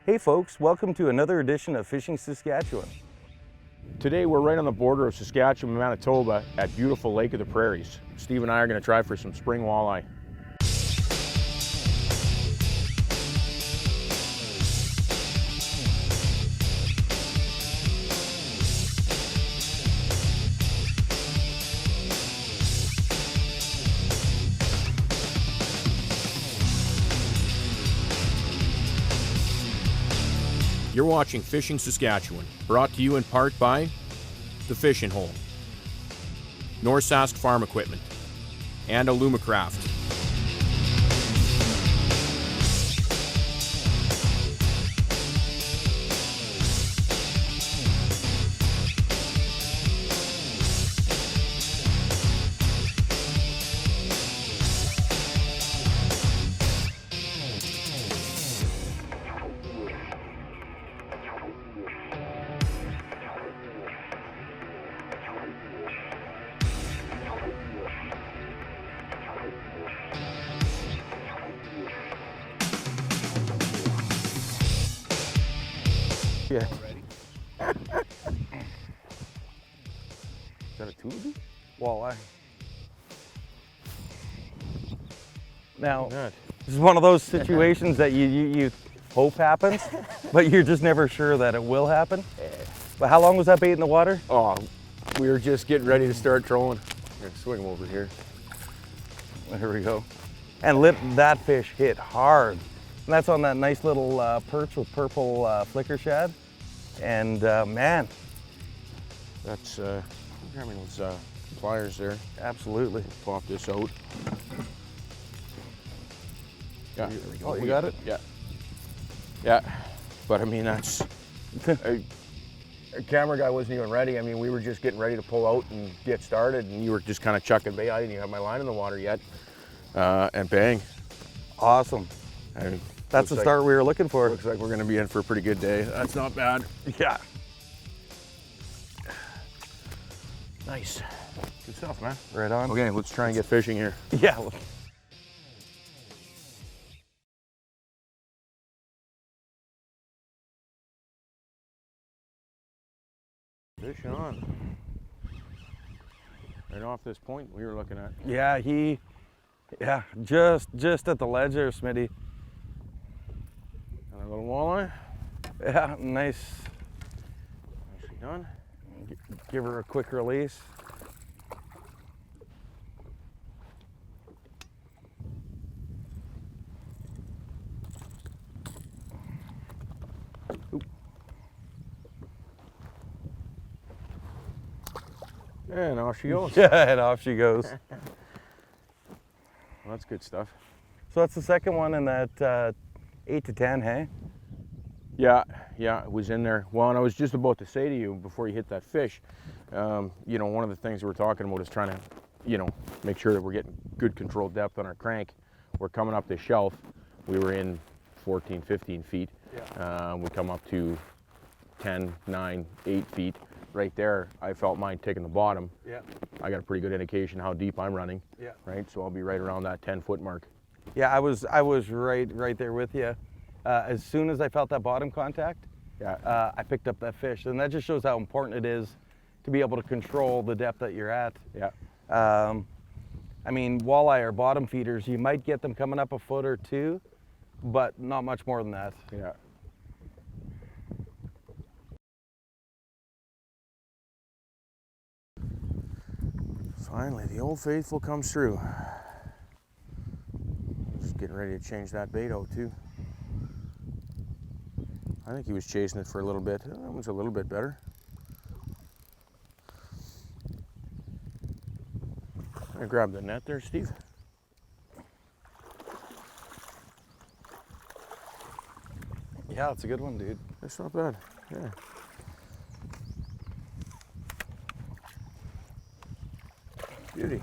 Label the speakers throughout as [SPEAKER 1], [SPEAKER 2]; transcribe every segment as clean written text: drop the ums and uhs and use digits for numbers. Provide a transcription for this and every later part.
[SPEAKER 1] Hey folks, welcome to another edition of Fishing Saskatchewan.
[SPEAKER 2] Today we're right on the border of Saskatchewan and Manitoba at beautiful Lake of the Prairies. Steve and I are going to try for some spring walleye. You're watching Fishing Saskatchewan, brought to you in part by The Fishing Hole, North Sask Farm Equipment, and Alumacraft.
[SPEAKER 1] Yeah.
[SPEAKER 2] Is that a tube?
[SPEAKER 1] Walleye. Now,
[SPEAKER 2] Not.
[SPEAKER 1] this is one of those situations that you hope happens, but you're just never sure that it will happen. But how long was that bait in the water?
[SPEAKER 2] Oh, we were just getting ready to start trolling. Here, swing him over here.
[SPEAKER 1] There we go. And that fish hit hard. And that's on that nice little perch with purple flicker shad. And man.
[SPEAKER 2] That's, grabbing those pliers there.
[SPEAKER 1] Absolutely.
[SPEAKER 2] Pop this out. Yeah, there we go.
[SPEAKER 1] Oh, you got it?
[SPEAKER 2] Yeah. Yeah, but I mean, that's, our camera guy wasn't even ready. I mean, we were just getting ready to pull out and get started, and you were just kind of chucking bait. I didn't even have my line in the water yet. And bang.
[SPEAKER 1] Awesome.
[SPEAKER 2] And
[SPEAKER 1] That's the start we were looking for.
[SPEAKER 2] Looks like we're going to be in for a pretty good day. That's not bad.
[SPEAKER 1] Yeah.
[SPEAKER 2] Nice. Good stuff, man.
[SPEAKER 1] Right on.
[SPEAKER 2] Okay, let's try and get fishing here.
[SPEAKER 1] Yeah.
[SPEAKER 2] Fish on. Right off this point we were looking at.
[SPEAKER 1] Yeah, just at the ledge there, Smitty.
[SPEAKER 2] Another little walleye.
[SPEAKER 1] Yeah, nice.
[SPEAKER 2] Nicely done.
[SPEAKER 1] Give her a quick release. Oop.
[SPEAKER 2] And off she goes.
[SPEAKER 1] Yeah, and off she goes.
[SPEAKER 2] Well, that's good stuff.
[SPEAKER 1] So that's the second one in that 8 to 10, hey?
[SPEAKER 2] Yeah, it was in there. Well, and I was just about to say to you before you hit that fish, you know, one of the things we're talking about is trying to, you know, make sure that we're getting good controlled depth on our crank. We're coming up the shelf. We were in 14, 15 feet. Yeah. We come up to 10, 9, 8 feet. Right there, I felt mine taking the bottom.
[SPEAKER 1] Yeah.
[SPEAKER 2] I got a pretty good indication how deep I'm running.
[SPEAKER 1] Yeah.
[SPEAKER 2] Right, so I'll be right around that 10-foot mark.
[SPEAKER 1] Yeah, I was right there with you. As soon as I felt that bottom contact,
[SPEAKER 2] Yeah.
[SPEAKER 1] I picked up that fish, and that just shows how important it is to be able to control the depth that you're at.
[SPEAKER 2] Yeah.
[SPEAKER 1] I mean, walleye are bottom feeders. You might get them coming up a foot or two, but not much more than that.
[SPEAKER 2] Yeah. Finally, the old faithful comes through. Just getting ready to change that bait out too. I think he was chasing it for a little bit. That one's a little bit better. I grab the net there, Steve.
[SPEAKER 1] Yeah, that's a good one, dude.
[SPEAKER 2] That's not bad. Yeah. Beauty.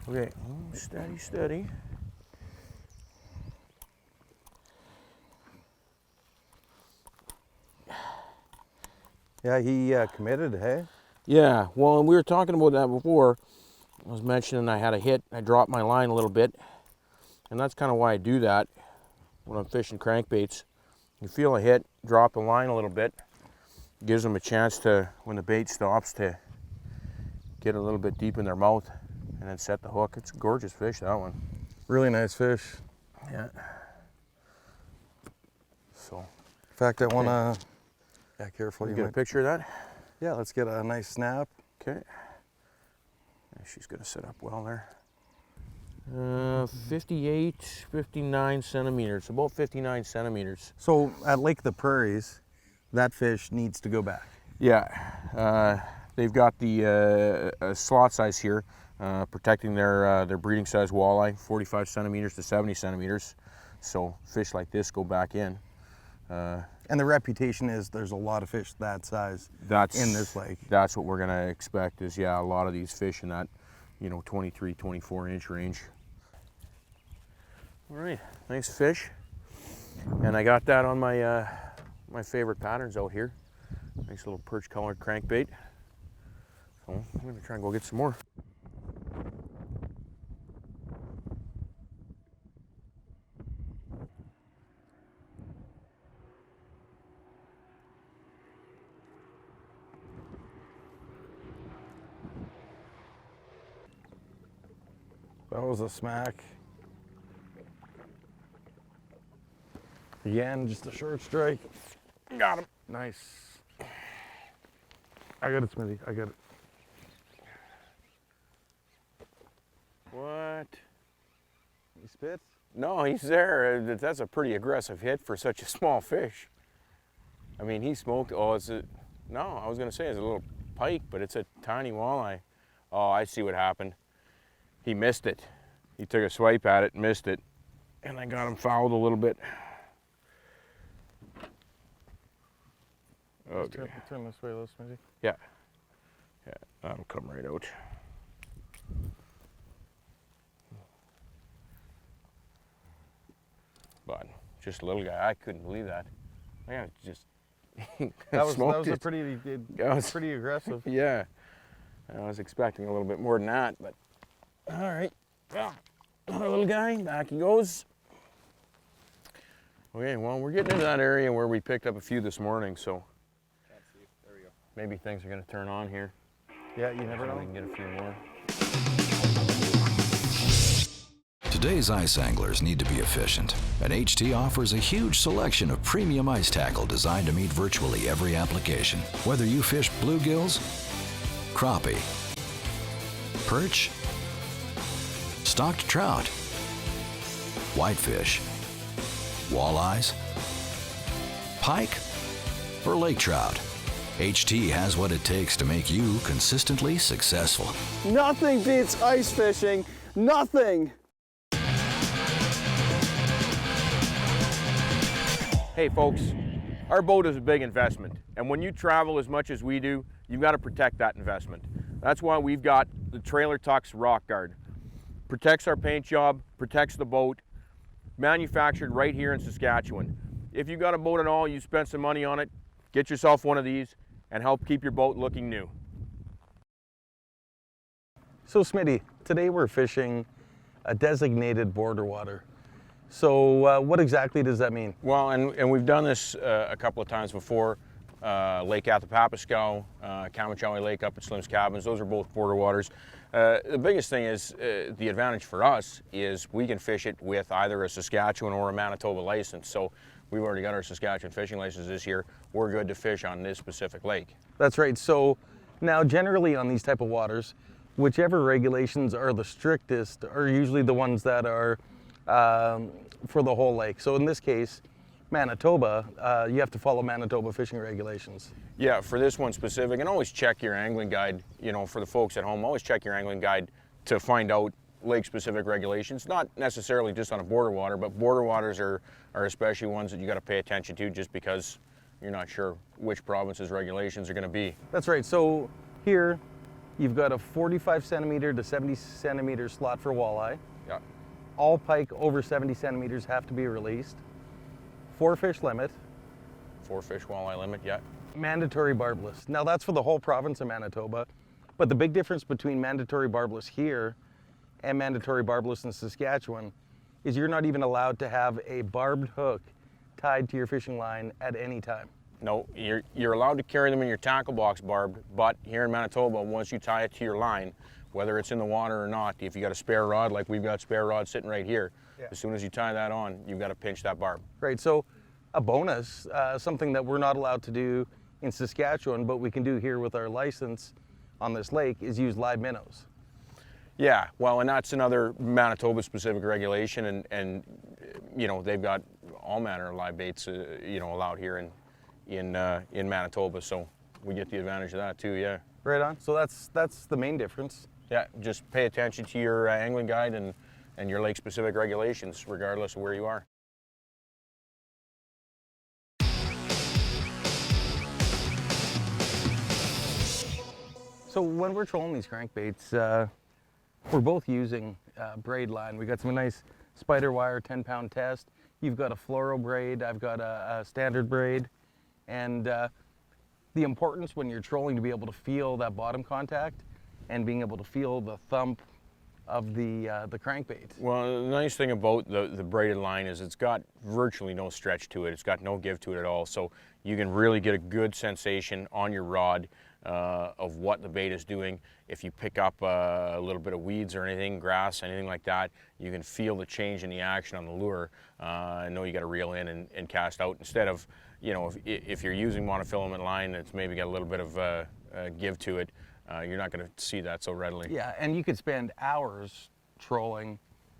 [SPEAKER 2] Okay, steady, steady.
[SPEAKER 1] Yeah, he committed, hey?
[SPEAKER 2] Yeah, well, and we were talking about that before. I was mentioning I had a hit. I dropped my line a little bit. And that's kind of why I do that when I'm fishing crankbaits. You feel a hit, drop the line a little bit. Gives them a chance to, when the bait stops, to get a little bit deep in their mouth and then set the hook. It's a gorgeous fish, that one.
[SPEAKER 1] Really nice fish.
[SPEAKER 2] Yeah. So.
[SPEAKER 1] In fact, I want to, yeah, careful.
[SPEAKER 2] You get a picture of that?
[SPEAKER 1] Yeah, let's get a nice snap.
[SPEAKER 2] Okay. Yeah, she's going to sit up well there. 58, 59 centimeters, about 59 centimeters.
[SPEAKER 1] So at Lake the Prairies, that fish needs to go back.
[SPEAKER 2] Yeah, they've got the slot size here, protecting their breeding size walleye, 45 centimeters to 70 centimeters. So fish like this go back in.
[SPEAKER 1] And the reputation is there's a lot of fish that size in this lake.
[SPEAKER 2] That's what we're gonna expect is, yeah, a lot of these fish in that, 23, 24 inch range. All right, nice fish. And I got that on my my favorite patterns out here. Nice little perch colored crankbait. So I'm gonna try and go get some more.
[SPEAKER 1] That was a smack. Again, just a short strike.
[SPEAKER 2] Got him.
[SPEAKER 1] Nice. I got it, Smithy. I got it.
[SPEAKER 2] What?
[SPEAKER 1] He spit?
[SPEAKER 2] No, he's there. That's a pretty aggressive hit for such a small fish. I mean, he smoked. Oh, no, I was gonna say it's a little pike, but it's a tiny walleye. Oh, I see what happened. He missed it. He took a swipe at it, missed it, and I got him fouled a little bit. Okay.
[SPEAKER 1] Turn this way a little, Smithy.
[SPEAKER 2] Yeah. Yeah, that'll come right out. But just a little guy. I couldn't believe that. I just
[SPEAKER 1] that was a
[SPEAKER 2] it.
[SPEAKER 1] pretty aggressive.
[SPEAKER 2] Yeah. I was expecting a little bit more than that, but all right. Yeah. Another little guy, back he goes. Okay, well, we're getting into that area where we picked up a few this morning, so
[SPEAKER 3] There we go.
[SPEAKER 2] maybe things are going to turn on here.
[SPEAKER 1] Yeah, you never know.
[SPEAKER 2] We can get a few more.
[SPEAKER 4] Today's ice anglers need to be efficient, and HT offers a huge selection of premium ice tackle designed to meet virtually every application. Whether you fish bluegills, crappie, perch, stocked trout, whitefish, walleyes, pike, or lake trout, HT has what it takes to make you consistently successful.
[SPEAKER 3] Nothing beats ice fishing. Nothing.
[SPEAKER 2] Hey folks, our boat is a big investment, and when you travel as much as we do, you've got to protect that investment. That's why we've got the Trailer Tux Rock Guard. Protects our paint job, protects the boat, manufactured right here in Saskatchewan. If you got a boat at all, you spent some money on it, get yourself one of these and help keep your boat looking new.
[SPEAKER 1] So Smitty, today we're fishing a designated border water. So what exactly does that mean?
[SPEAKER 2] Well, and we've done this a couple of times before. Lake Athapapaskow, Kamachawi Lake up at Slim's Cabins, those are both border waters. The biggest thing is, the advantage for us is we can fish it with either a Saskatchewan or a Manitoba license. So we've already got our Saskatchewan fishing license this year. We're good to fish on this specific lake.
[SPEAKER 1] That's right. So now generally on these type of waters, whichever regulations are the strictest are usually the ones that are for the whole lake. So in this case, Manitoba, you have to follow Manitoba fishing regulations.
[SPEAKER 2] Yeah, for this one specific, and always check your angling guide, for the folks at home, always check your angling guide to find out lake-specific regulations, not necessarily just on a border water, but border waters are especially ones that you got to pay attention to just because you're not sure which province's regulations are going to be.
[SPEAKER 1] That's right. So here, you've got a 45 centimeter to 70 centimeter slot for walleye.
[SPEAKER 2] Yeah.
[SPEAKER 1] All pike over 70 centimeters have to be released. 4 fish limit.
[SPEAKER 2] 4 fish walleye limit, yeah.
[SPEAKER 1] Mandatory barbless. Now that's for the whole province of Manitoba, but the big difference between mandatory barbless here and mandatory barbless in Saskatchewan is you're not even allowed to have a barbed hook tied to your fishing line at any time.
[SPEAKER 2] No, you're allowed to carry them in your tackle box barbed, but here in Manitoba, once you tie it to your line, whether it's in the water or not, if you got a spare rod, like we've got spare rod sitting right here, as soon as you tie that on, you've got to pinch that barb.
[SPEAKER 1] Right, so a bonus, something that we're not allowed to do in Saskatchewan, but we can do here with our license on this lake, is use live minnows.
[SPEAKER 2] Yeah, well, and that's another Manitoba-specific regulation, and you know, they've got all manner of live baits, you know, allowed here in Manitoba, so we get the advantage of that too. Yeah.
[SPEAKER 1] Right on. So that's the main difference.
[SPEAKER 2] Yeah, just pay attention to your angling guide and your lake-specific regulations, regardless of where you are.
[SPEAKER 1] So when we're trolling these crankbaits, we're both using braid line. We got some nice spider wire 10-pound test. You've got a fluoro braid, I've got a standard braid. And the importance when you're trolling to be able to feel that bottom contact and being able to feel the thump of the crankbait.
[SPEAKER 2] Well, the nice thing about the braided line is it's got virtually no stretch to it. It's got no give to it at all. So you can really get a good sensation on your rod of what the bait is doing. If you pick up a little bit of weeds or anything, grass, anything like that, you can feel the change in the action on the lure and know you got to reel in and cast out. Instead of, you know, if you're using monofilament line that's maybe got a little bit of give to it, you're not going to see that so readily.
[SPEAKER 1] Yeah, and you could spend hours trolling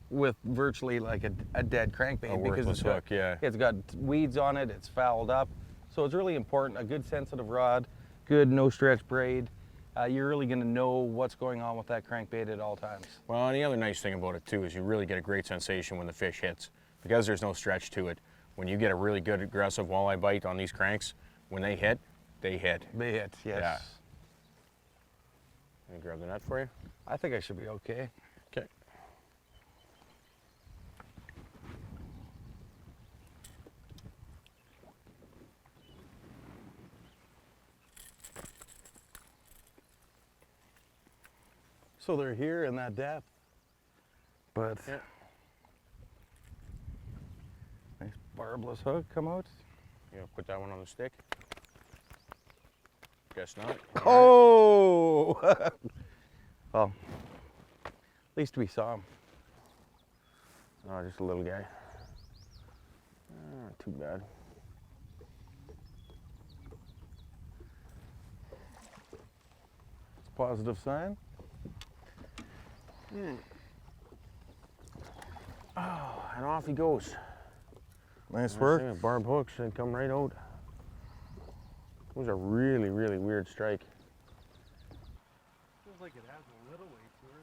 [SPEAKER 1] with virtually like a dead crankbait because it's got weeds on it, it's fouled up. So it's really important, a good sensitive rod, good no stretch braid. You're really going to know what's going on with that crankbait at all times.
[SPEAKER 2] Well, and the other nice thing about it too is you really get a great sensation when the fish hits, because there's no stretch to it. When you get a really good aggressive walleye bite on these cranks, when they hit, they hit.
[SPEAKER 1] They hit, yes.
[SPEAKER 2] Yeah. Let me grab the net for you.
[SPEAKER 1] I think I should be okay.
[SPEAKER 2] Okay.
[SPEAKER 1] So they're here in that depth, but
[SPEAKER 2] yeah.
[SPEAKER 1] Nice barbless hook come out.
[SPEAKER 2] You gonna put that one on the stick? Guess not.
[SPEAKER 1] Oh! Well, at least we saw him.
[SPEAKER 2] Oh, just a little guy. Not too bad.
[SPEAKER 1] It's a positive sign.
[SPEAKER 2] Oh, and off he goes.
[SPEAKER 1] Nice work.
[SPEAKER 2] Barb hooks and come right out. It was a really, really weird strike.
[SPEAKER 1] Feels like it has a little weight to her.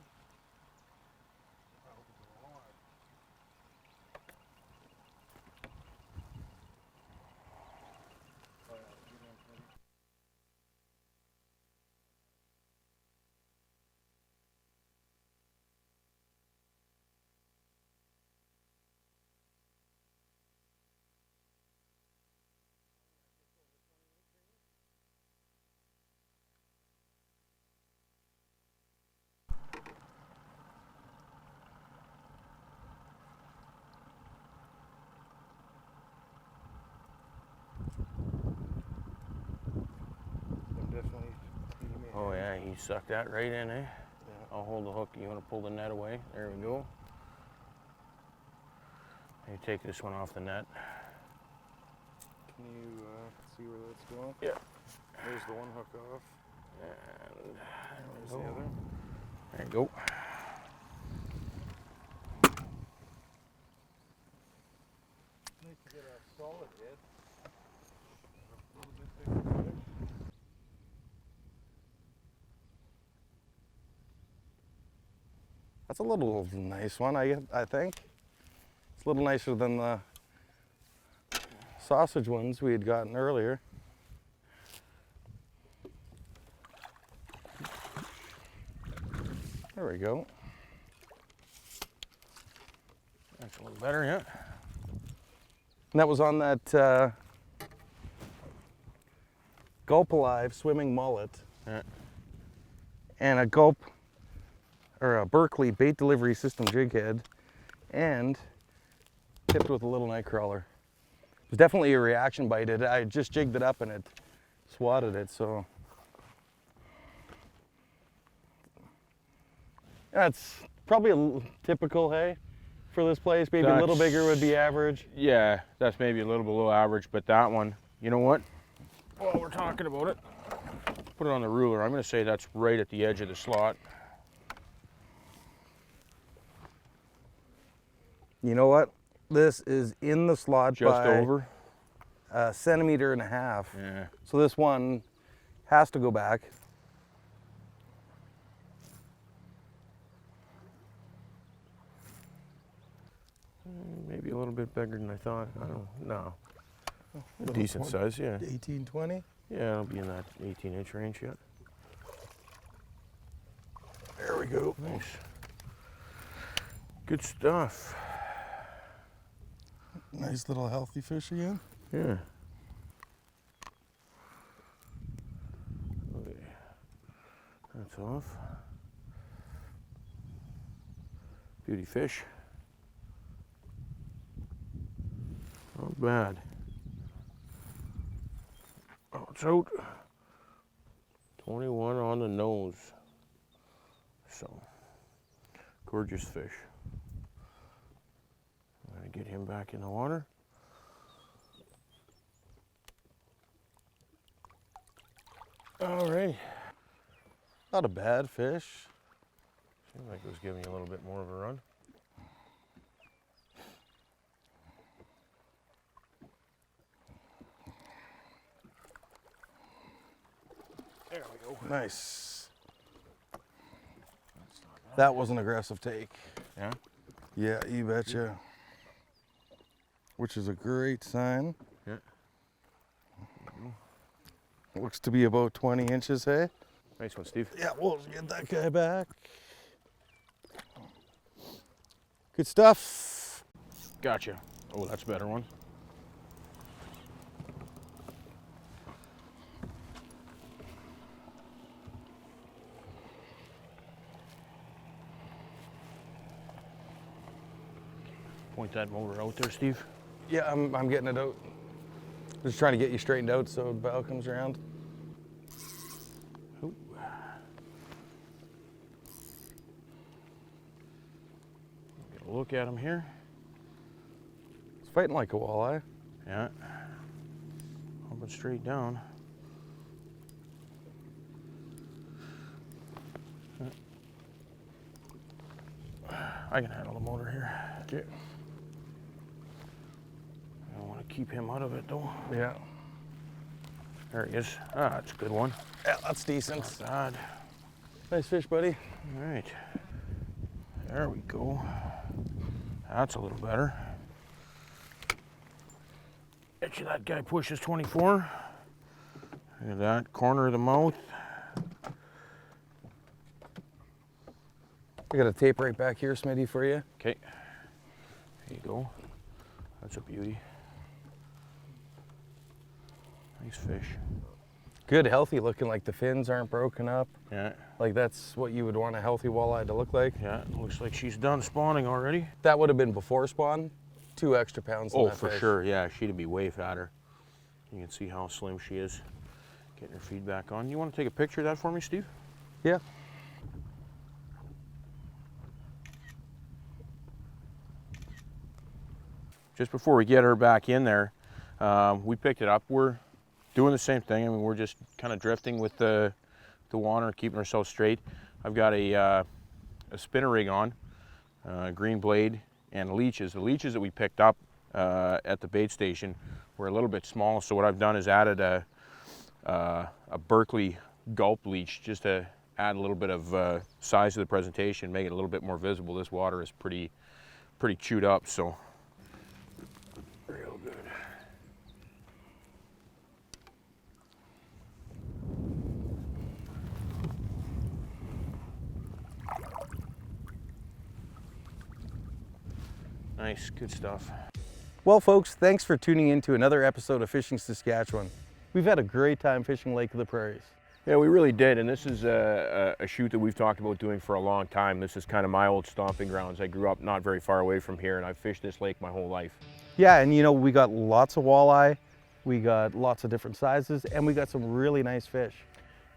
[SPEAKER 2] Oh yeah, he sucked that right in, eh? Yeah. I'll hold the hook. You want to pull the net away? There we go. You take this one off the net.
[SPEAKER 3] Can you see where that's going?
[SPEAKER 2] Yeah.
[SPEAKER 3] There's the one hook off.
[SPEAKER 2] And
[SPEAKER 3] There's the other.
[SPEAKER 2] there you go.
[SPEAKER 3] Nice to get a solid hit. A little bit bigger fish.
[SPEAKER 1] That's a little nice one, I think. It's a little nicer than the sausage ones we had gotten earlier. There we go.
[SPEAKER 2] That's a little better, yeah.
[SPEAKER 1] And that was on that Gulp Alive swimming mullet.
[SPEAKER 2] Yeah.
[SPEAKER 1] And a Gulp, or a Berkeley bait delivery system jig head, and tipped with a little night crawler. was definitely a reaction bite. I just jigged it up and it swatted it, so. That's probably typical, hey, for this place. Maybe a little bigger would be average.
[SPEAKER 2] Yeah, that's maybe a little below average, but that one, you know what? While we're talking about it, put it on the ruler. I'm gonna say that's right at the edge of the slot.
[SPEAKER 1] You know what? This is in the slot
[SPEAKER 2] Just
[SPEAKER 1] by
[SPEAKER 2] over.
[SPEAKER 1] a centimeter and a half.
[SPEAKER 2] Yeah.
[SPEAKER 1] So this one has to go back.
[SPEAKER 2] Maybe a little bit bigger than I thought. I don't know. No. Decent size, yeah.
[SPEAKER 1] 18, 20.
[SPEAKER 2] Yeah, it'll be in that 18-inch range yet.
[SPEAKER 1] There we go.
[SPEAKER 2] Nice. Good stuff.
[SPEAKER 1] Nice little healthy fish again.
[SPEAKER 2] Yeah. Okay. That's off. Beauty fish. Not bad. Oh, it's out. 21 on the nose. So, gorgeous fish. I'm gonna get him back in the water. All right.
[SPEAKER 1] Not a bad fish.
[SPEAKER 2] Seemed like it was giving me a little bit more of a run. There we go.
[SPEAKER 1] Nice. That was an aggressive take.
[SPEAKER 2] Yeah?
[SPEAKER 1] Yeah, you betcha. Which is a great sign.
[SPEAKER 2] Yeah.
[SPEAKER 1] Looks to be about 20 inches, hey?
[SPEAKER 2] Nice one, Steve.
[SPEAKER 1] Yeah, we'll get that guy back. Good stuff.
[SPEAKER 2] Gotcha. Oh, that's a better one. Point that motor out there, Steve.
[SPEAKER 1] Yeah, I'm getting it out. Just trying to get you straightened out so the bow comes around.
[SPEAKER 2] Ooh. Get a look at him here.
[SPEAKER 1] It's fighting like a walleye.
[SPEAKER 2] Yeah. Humping straight down. I can handle the motor here.
[SPEAKER 1] Okay.
[SPEAKER 2] I don't want to keep him out of it though.
[SPEAKER 1] Yeah.
[SPEAKER 2] There he is. Ah, that's a good one.
[SPEAKER 1] Yeah, that's decent.
[SPEAKER 2] Not bad.
[SPEAKER 1] Nice fish, buddy.
[SPEAKER 2] All right. There we go. That's a little better. Bet you that guy pushes 24. Look at that corner of the mouth.
[SPEAKER 1] I got a tape right back here, Smitty, for you.
[SPEAKER 2] Okay. There you go. That's a beauty. Nice fish.
[SPEAKER 1] Good, healthy looking, like the fins aren't broken up.
[SPEAKER 2] Yeah.
[SPEAKER 1] Like that's what you would want a healthy walleye to look like.
[SPEAKER 2] Yeah, looks like she's done spawning already.
[SPEAKER 1] That would have been before spawn. 2 extra pounds in
[SPEAKER 2] Oh,
[SPEAKER 1] that
[SPEAKER 2] for
[SPEAKER 1] fish.
[SPEAKER 2] sure. Yeah, she'd be way fatter. You can see how slim she is. Getting her feedback on. You want to take a picture of that for me, Steve?
[SPEAKER 1] Yeah.
[SPEAKER 2] Just before we get her back in there, we picked it up. We're doing the same thing. I mean, we're just kind of drifting with the water, keeping ourselves straight. I've got a spinner rig on, green blade, and leeches. The leeches that we picked up at the bait station were a little bit small, so what I've done is added a Berkeley gulp leech just to add a little bit of size to the presentation, make it a little bit more visible. This water is pretty chewed up, so real good. Nice, good stuff.
[SPEAKER 1] Well, folks, thanks for tuning in to another episode of Fishing Saskatchewan. We've had a great time fishing Lake of the Prairies.
[SPEAKER 2] Yeah, we really did, and this is a shoot that we've talked about doing for a long time. This is kind of my old stomping grounds. I grew up not very far away from here, and I've fished this lake my whole life.
[SPEAKER 1] Yeah, and you know, we got lots of walleye, we got lots of different sizes, and we got some really nice fish.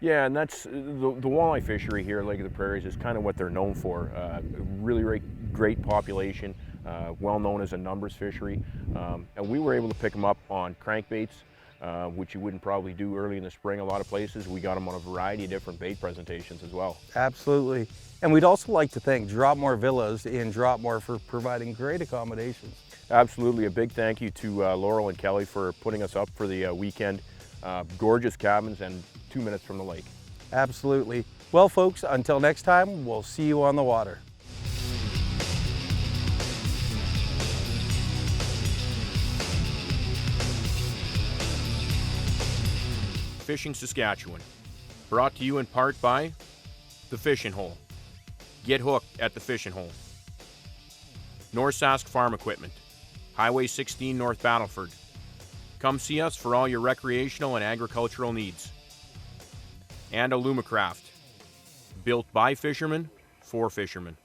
[SPEAKER 2] Yeah, and that's the walleye fishery here at Lake of the Prairies is kind of what they're known for. Really great population, well known as a numbers fishery, and we were able to pick them up on crankbaits, which you wouldn't probably do early in the spring a lot of places. We got them on a variety of different bait presentations as well.
[SPEAKER 1] Absolutely. And we'd also like to thank Dropmore Villas in Dropmore for providing great accommodations.
[SPEAKER 2] Absolutely, a big thank you to Laurel and Kelly for putting us up for the weekend. Gorgeous cabins and 2 minutes from the lake.
[SPEAKER 1] Absolutely. Well, folks, until next time, we'll see you on the water.
[SPEAKER 2] Fishing Saskatchewan, brought to you in part by The Fishing Hole. Get hooked at The Fishing Hole. North Sask Farm Equipment, Highway 16 North Battleford. Come see us for all your recreational and agricultural needs. And Alumacraft, built by fishermen for fishermen.